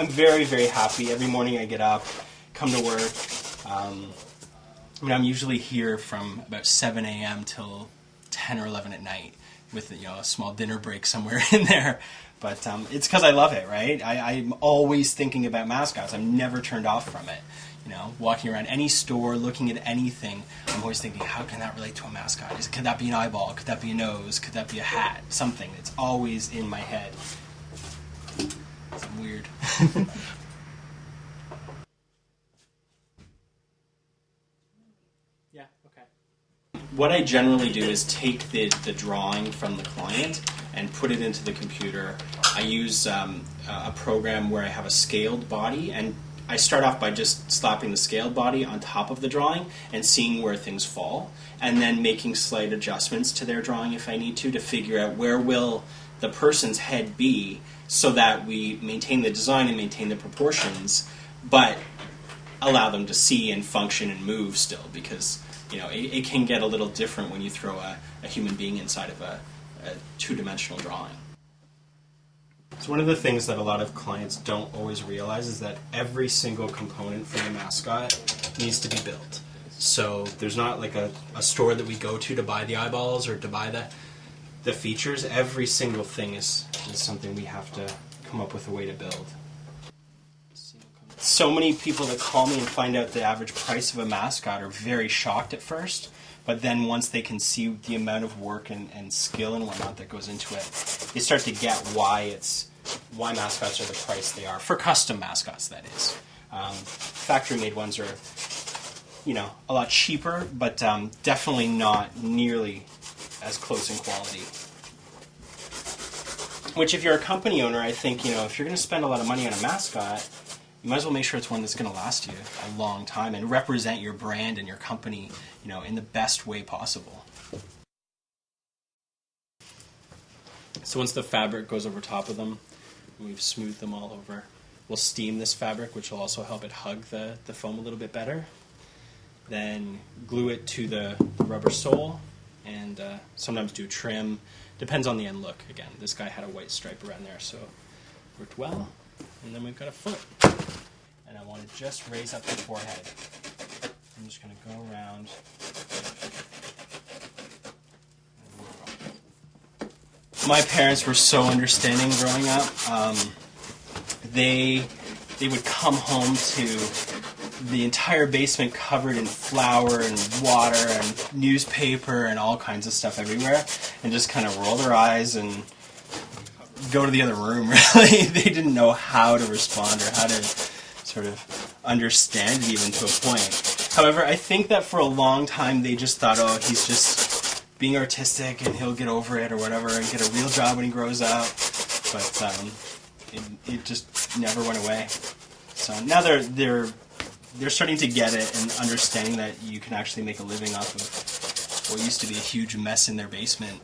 I'm very, very happy. Every morning I get up, come to work. I'm usually here from about 7 a.m. till 10 or 11 at night with a small dinner break somewhere in there. But it's because I love it, right? I'm always thinking about mascots. I'm never turned off from it. Walking around any store, looking at anything, I'm always thinking, how can that relate to a mascot? Could that be an eyeball? Could that be a nose? Could that be a hat? Something. It's always in my head. It's weird. Yeah, okay. What I generally do is take the drawing from the client and put it into the computer. I use a program where I have a scaled body, and I start off by just slapping the scaled body on top of the drawing and seeing where things fall, and then making slight adjustments to their drawing if I need to figure out where will the person's head be so that we maintain the design and maintain the proportions, but allow them to see and function and move still, because it can get a little different when you throw a human being inside of a two-dimensional drawing. So one of the things that a lot of clients don't always realize is that every single component for the mascot needs to be built. So there's not like a store that we go to buy the eyeballs or to buy the features. Every single thing is something we have to come up with a way to build. So many people that call me and find out the average price of a mascot are very shocked at first, but then once they can see the amount of work and skill and whatnot that goes into it, they start to get why mascots are the price they are. For custom mascots, that is. Factory-made ones are, a lot cheaper, but definitely not nearly as close in quality. Which, if you're a company owner, I think, if you're going to spend a lot of money on a mascot, you might as well make sure it's one that's going to last you a long time and represent your brand and your company, in the best way possible. So once the fabric goes over top of them, and we've smoothed them all over, we'll steam this fabric, which will also help it hug the foam a little bit better. Then glue it to the rubber sole, and sometimes do trim. Depends on the end look. Again, this guy had a white stripe around there, so it worked well. And then we've got a foot. And I want to just raise up the forehead. I'm just going to go around. My parents were so understanding growing up. They would come home to the entire basement covered in flour and water and newspaper and all kinds of stuff everywhere, and just kind of roll their eyes and go to the other room, really. They didn't know how to respond or how to sort of understand it, even to a point. However, I think that for a long time they just thought, oh, he's just being artistic and he'll get over it or whatever and get a real job when he grows up. But it just never went away. So now they're starting to get it and understanding that you can actually make a living off of what used to be a huge mess in their basement.